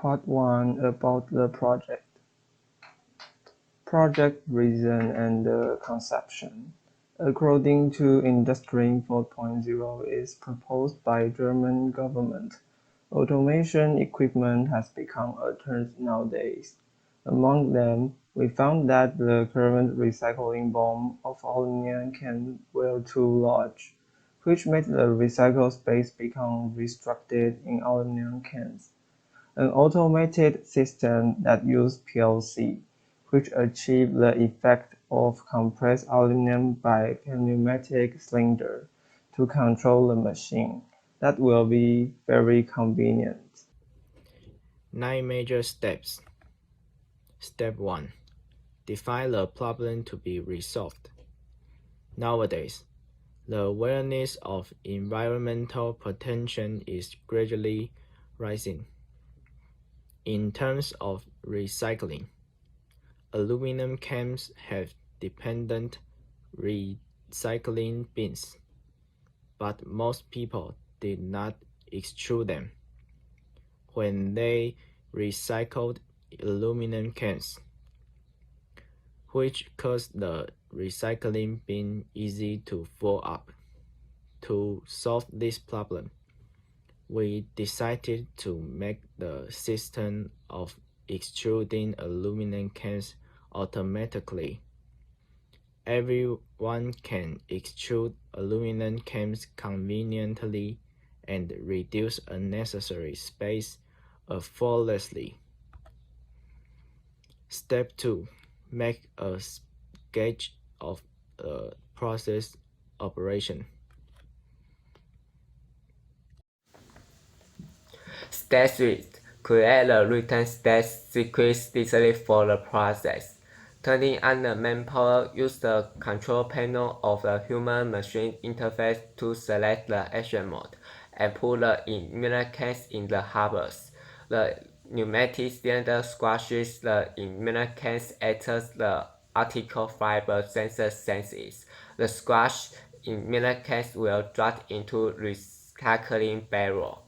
Part 1 about the project. Project reason and conception. According to Industry 4.0 is proposed by German government. Automation equipment has become a trend nowadays. Among them, we found that the current recycling volume of aluminum cans were too large, which made the recycle space become restricted in aluminum cans. An automated system that used Plc, which achieved the effect of compressed aluminum by a pneumatic cylinder to control the machine. That will be very convenient. 9 major steps. Step 1. Define the problem to be resolved. Nowadays, the awareness of environmental protection is gradually rising. In terms of recycling, aluminum cans have dependent recycling bins, but most people did not extrude them when they recycled aluminum cans, which caused the recycling bin easy to fill up. To solve this problem, we decided to make the system of extruding aluminum cans automatically. Everyone can extrude aluminum cans conveniently and reduce unnecessary space effortlessly. Step 2. Make a sketch of the process operation. Step 3. Create a written step sequence necessary for the process. Turning on the manpower, use the control panel of the human-machine interface to select the action mode and put the inert cans in the hoppers. The pneumatic cylinder squashes the inert cans as the optical fiber sensor senses. The squashed inert cans will drop into recycling barrel.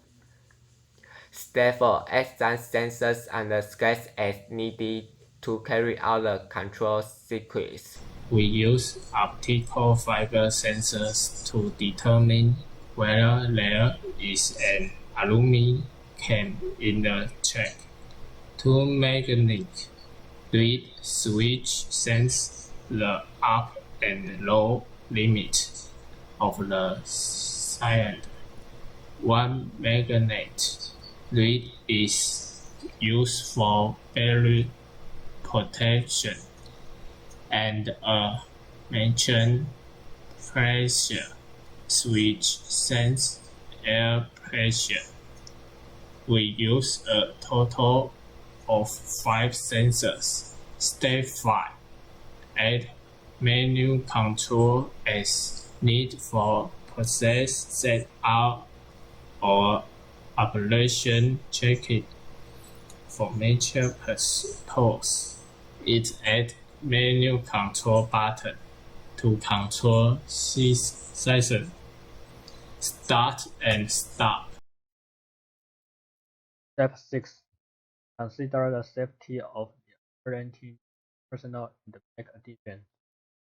Step 4. Add some sensors and the scales as needed to carry out the control sequence. We use optical fiber sensors to determine whether there is an aluminum can in the track. Two magnetic reed switch sense the up and low limit of the cylinder. One magnet reed is used for barrier protection, and a mentioned pressure switch sense air pressure. We use a total of 5 sensors. Step 5. Add manual control as need for process setup or operation checking. For major purpose, it adds manual control button to control session, start and stop. Step 6. Consider the safety of the operating personnel in the back addition.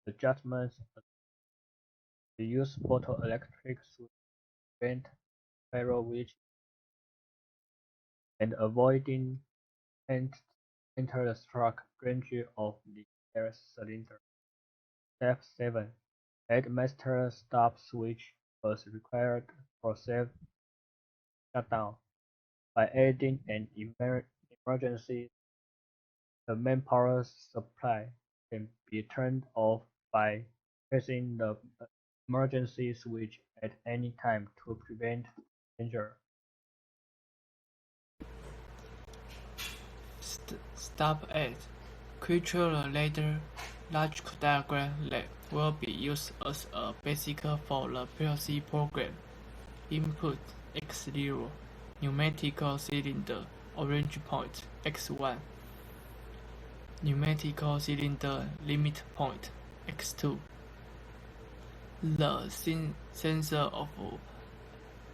Adjustments. We use photoelectric to prevent barrel which and avoiding enter the struck range of the air cylinder. Step 7. Add master stop switch as required for safe shutdown. By adding an emergency, the manpower supply can be turned off by pressing the emergency switch at any time to prevent danger. Step 8. Create a ladder logic diagram that will be used as a basic for the Plc program. Input X0, pneumatic cylinder, orange point X1, pneumatic cylinder limit point X2. The sensor of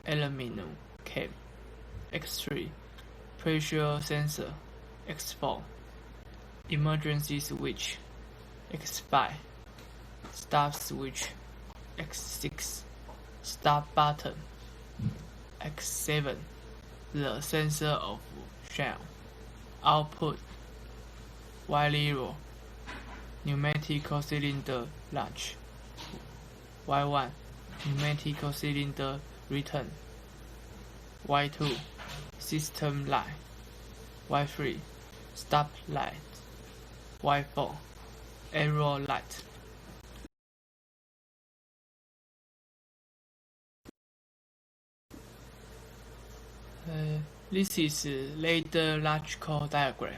aluminum can X3, pressure sensor X4, emergency switch X5, stop switch X6, stop button X7, the sensor of shell, output Y0, pneumatic cylinder launch, Y1, pneumatic cylinder return, Y2, system light, Y3, stop light, Y4, arrow light. This is ladder logical diagram.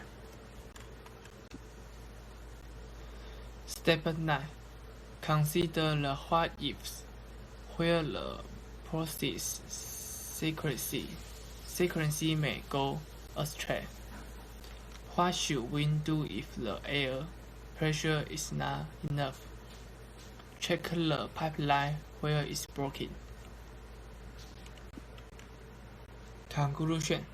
Step 9. Consider the what-ifs, where the process sequence may go astray. What should we do if the air pressure is not enough? Check the pipeline where it's broken. Conclusion.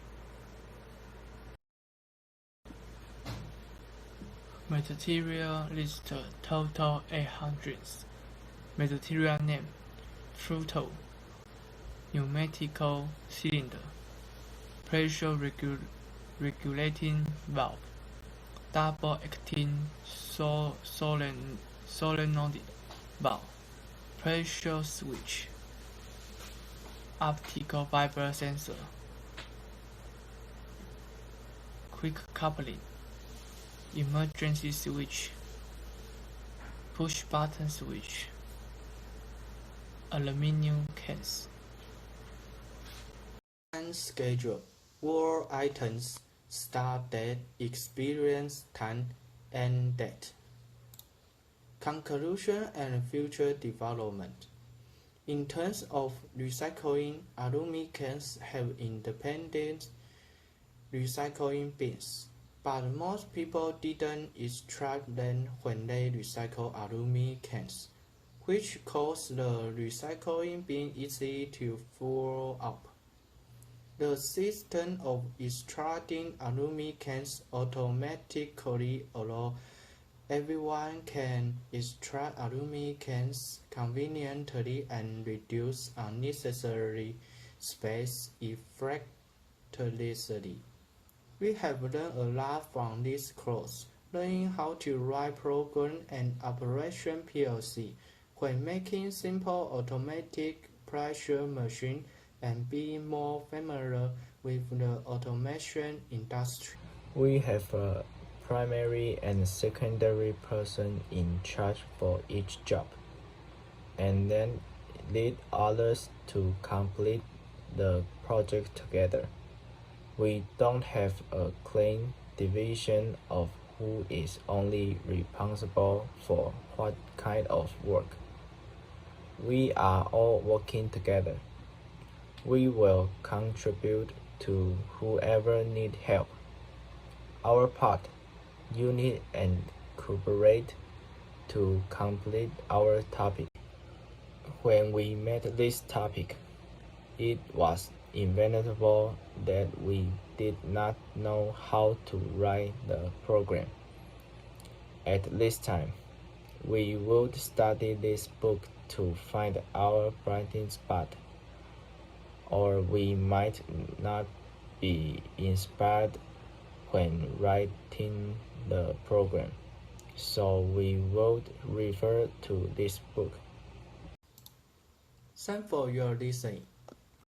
Material list total 800. Material name: Frutal. Pneumatical cylinder. Pressure regulating valve. Double acting solenoid valve. Pressure switch. Optical fiber sensor. Quick coupling. Emergency switch. Push button switch. Aluminum cans. Time schedule. All items, start date, experience time, end date. Conclusion and future development. In terms of recycling, aluminum cans have independent recycling bins, but most people didn't extract them when they recycle aluminum cans, which caused the recycling bin easily to full up. The system of extracting aluminum cans automatically allows everyone can extract aluminum cans conveniently and reduce unnecessary space effortlessly. We have learned a lot from this course, learning how to write program and operation PLC when making simple automatic pressure machine and being more familiar with the automation industry. We have a primary and secondary person in charge for each job, and then lead others to complete the project together. We don't have a clean division of who is only responsible for what kind of work. We are all working together. We will contribute to whoever needs help. Our part, unit and cooperate to complete our topic. When we made this topic, it was inevitable that we did not know how to write the program. At this time, we would study this book to find our blind spot, or we might not be inspired when writing the program, so we would refer to this book. Thanks for your listening.